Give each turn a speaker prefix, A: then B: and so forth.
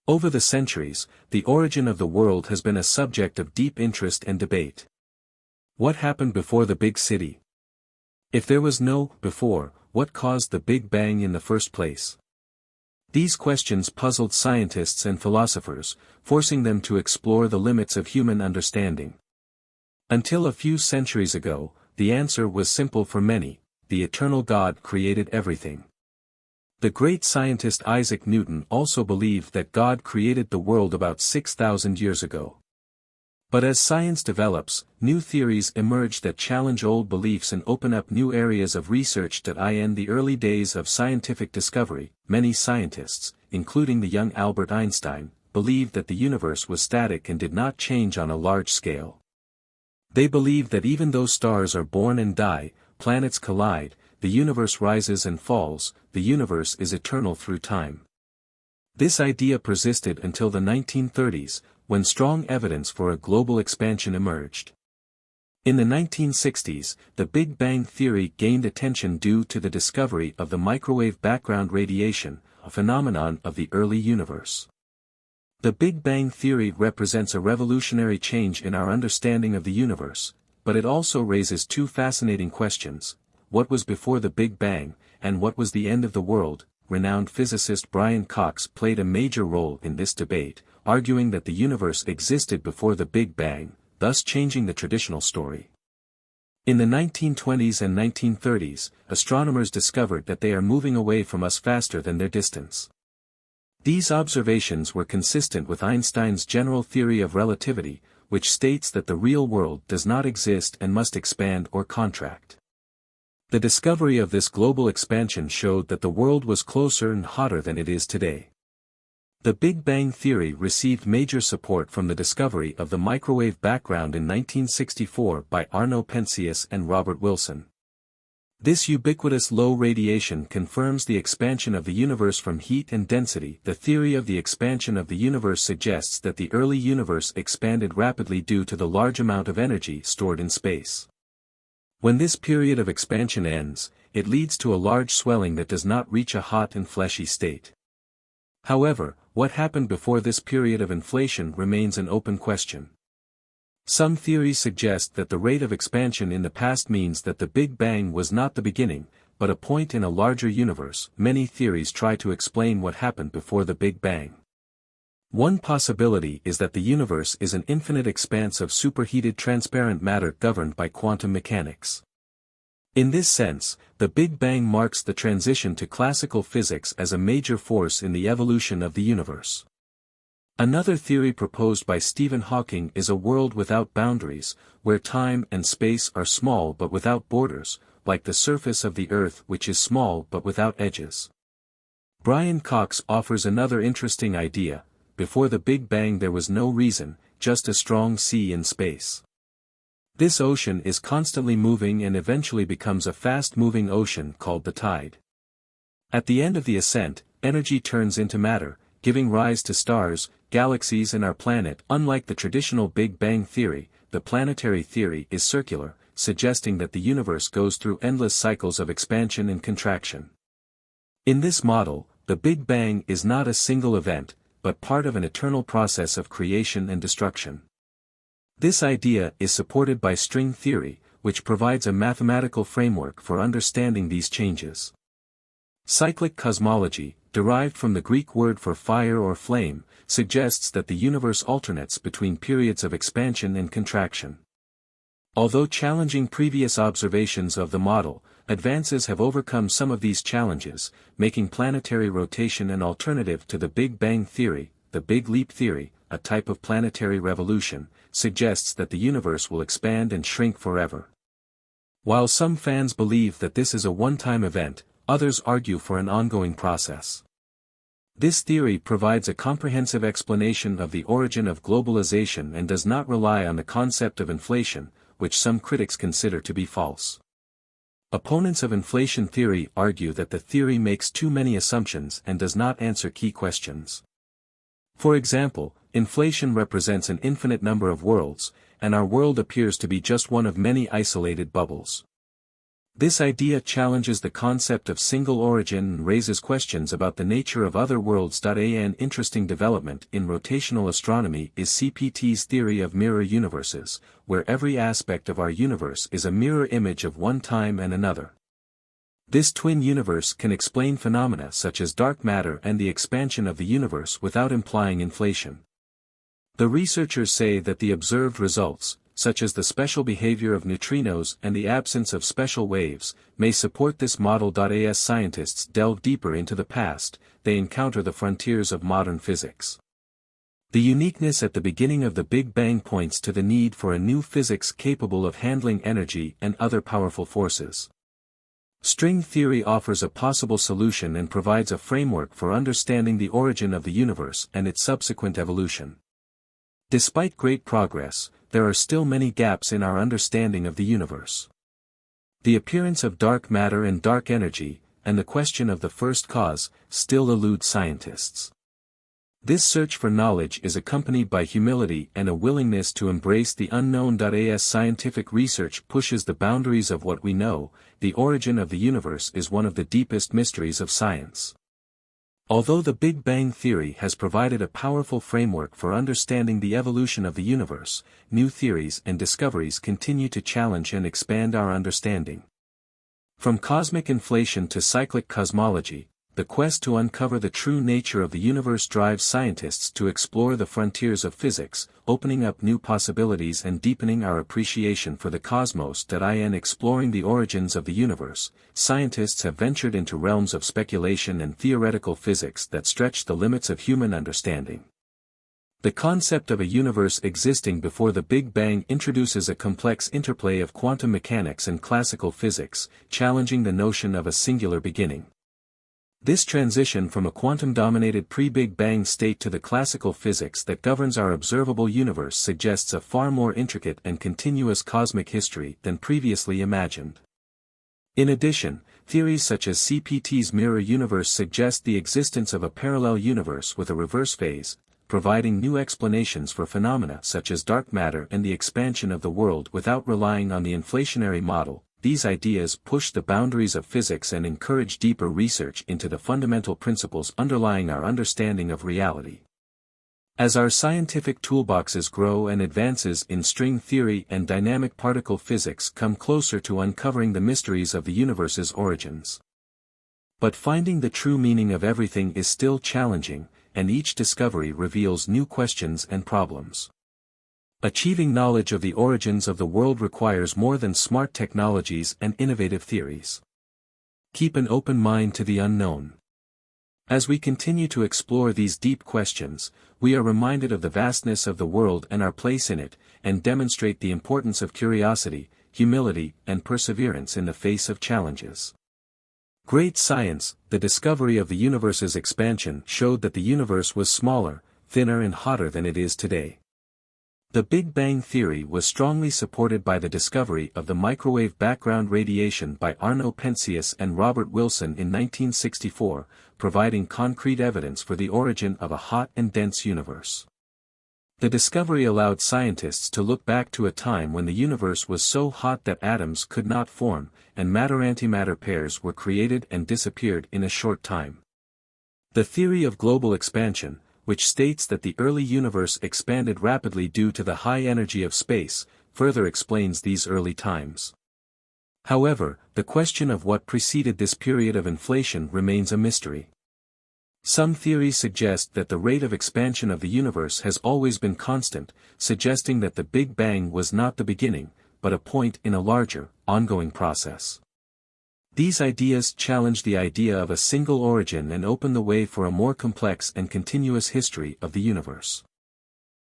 A: Over the centuries, the origin of the world has been a subject of deep interest and debate. What happened before the Big City? If there was no before, what caused the Big Bang in the first place? These questions puzzled scientists and philosophers, forcing them to explore the limits of human understanding. Until a few centuries ago, the answer was simple for many: the eternal God created everything. The great scientist Isaac Newton also believed that God created the world about 6,000 years ago. But as science develops, new theories emerge that challenge old beliefs and open up new areas of research. In the early days of scientific discovery, many scientists, including the young Albert Einstein, believed that the universe was static and did not change on a large scale. They believed that even though stars are born and die, planets collide, the universe rises and falls, the universe is eternal through time. This idea persisted until the 1930s, when strong evidence for a global expansion emerged. In the 1960s, the Big Bang theory gained attention due to the discovery of the microwave background radiation, a phenomenon of the early universe. The Big Bang theory represents a revolutionary change in our understanding of the universe, but it also raises two fascinating questions: what was before the Big Bang, and what was the end of the world? Renowned physicist Brian Cox played a major role in this debate, arguing that the universe existed before the Big Bang, thus changing the traditional story. In the 1920s and 1930s, astronomers discovered that they are moving away from us faster than their distance. These observations were consistent with Einstein's general theory of relativity, which states that the real world does not exist and must expand or contract. The discovery of this global expansion showed that the world was closer and hotter than it is today. The Big Bang theory received major support from the discovery of the microwave background in 1964 by Arno Penzias and Robert Wilson. This ubiquitous low radiation confirms the expansion of the universe from heat and density. The theory of the expansion of the universe suggests that the early universe expanded rapidly due to the large amount of energy stored in space. When this period of expansion ends, it leads to a large swelling that does not reach a hot and fleshy state. However, what happened before this period of inflation remains an open question. Some theories suggest that the rate of expansion in the past means that the Big Bang was not the beginning, but a point in a larger universe. Many theories try to explain what happened before the Big Bang. One possibility is that the universe is an infinite expanse of superheated transparent matter governed by quantum mechanics. In this sense, the Big Bang marks the transition to classical physics as a major force in the evolution of the universe. Another theory proposed by Stephen Hawking is a world without boundaries, where time and space are small but without borders, like the surface of the Earth, which is small but without edges. Brian Cox offers another interesting idea: before the Big Bang there was no reason, just a strong sea in space. This ocean is constantly moving and eventually becomes a fast-moving ocean called the tide. At the end of the ascent, energy turns into matter, giving rise to stars, galaxies and our planet. Unlike the traditional Big Bang theory, the planetary theory is circular, suggesting that the universe goes through endless cycles of expansion and contraction. In this model, the Big Bang is not a single event, but part of an eternal process of creation and destruction. This idea is supported by string theory, which provides a mathematical framework for understanding these changes. Cyclic cosmology, derived from the Greek word for fire or flame, suggests that the universe alternates between periods of expansion and contraction. Although challenging previous observations of the model, advances have overcome some of these challenges, making planetary rotation an alternative to the Big Bang theory. The Big Leap theory, a type of planetary revolution, suggests that the universe will expand and shrink forever. While some fans believe that this is a one-time event, others argue for an ongoing process. This theory provides a comprehensive explanation of the origin of globalization and does not rely on the concept of inflation, which some critics consider to be false. Opponents of inflation theory argue that the theory makes too many assumptions and does not answer key questions. For example, inflation represents an infinite number of worlds, and our world appears to be just one of many isolated bubbles. This idea challenges the concept of single origin and raises questions about the nature of other worlds. An interesting development in rotational astronomy is CPT's theory of mirror universes, where every aspect of our universe is a mirror image of one time and another. This twin universe can explain phenomena such as dark matter and the expansion of the universe without implying inflation. The researchers say that the observed results, such as the special behavior of neutrinos and the absence of special waves, may support this model. As scientists delve deeper into the past, they encounter the frontiers of modern physics. The uniqueness at the beginning of the Big Bang points to the need for a new physics capable of handling energy and other powerful forces. String theory offers a possible solution and provides a framework for understanding the origin of the universe and its subsequent evolution. Despite great progress, there are still many gaps in our understanding of the universe. The appearance of dark matter and dark energy, and the question of the first cause, still elude scientists. This search for knowledge is accompanied by humility and a willingness to embrace the unknown. As scientific research pushes the boundaries of what we know, the origin of the universe is one of the deepest mysteries of science. Although the Big Bang theory has provided a powerful framework for understanding the evolution of the universe, new theories and discoveries continue to challenge and expand our understanding. From cosmic inflation to cyclic cosmology, the quest to uncover the true nature of the universe drives scientists to explore the frontiers of physics, opening up new possibilities and deepening our appreciation for the cosmos. In exploring the origins of the universe, scientists have ventured into realms of speculation and theoretical physics that stretch the limits of human understanding. The concept of a universe existing before the Big Bang introduces a complex interplay of quantum mechanics and classical physics, challenging the notion of a singular beginning. This transition from a quantum-dominated pre-Big Bang state to the classical physics that governs our observable universe suggests a far more intricate and continuous cosmic history than previously imagined. In addition, theories such as CPT's mirror universe suggest the existence of a parallel universe with a reverse phase, providing new explanations for phenomena such as dark matter and the expansion of the world without relying on the inflationary model. These ideas push the boundaries of physics and encourage deeper research into the fundamental principles underlying our understanding of reality. As our scientific toolboxes grow and advances in string theory and dynamic particle physics come closer to uncovering the mysteries of the universe's origins. But finding the true meaning of everything is still challenging, and each discovery reveals new questions and problems. Achieving knowledge of the origins of the world requires more than smart technologies and innovative theories. Keep an open mind to the unknown. As we continue to explore these deep questions, we are reminded of the vastness of the world and our place in it, and demonstrate the importance of curiosity, humility, and perseverance in the face of challenges. Great science, the discovery of the universe's expansion showed that the universe was smaller, thinner and hotter than it is today. The Big Bang theory was strongly supported by the discovery of the microwave background radiation by Arno Penzias and Robert Wilson in 1964, providing concrete evidence for the origin of a hot and dense universe. The discovery allowed scientists to look back to a time when the universe was so hot that atoms could not form, and matter-antimatter pairs were created and disappeared in a short time. The theory of global expansion, which states that the early universe expanded rapidly due to the high energy of space, further explains these early times. However, the question of what preceded this period of inflation remains a mystery. Some theories suggest that the rate of expansion of the universe has always been constant, suggesting that the Big Bang was not the beginning, but a point in a larger, ongoing process. These ideas challenge the idea of a single origin and open the way for a more complex and continuous history of the universe.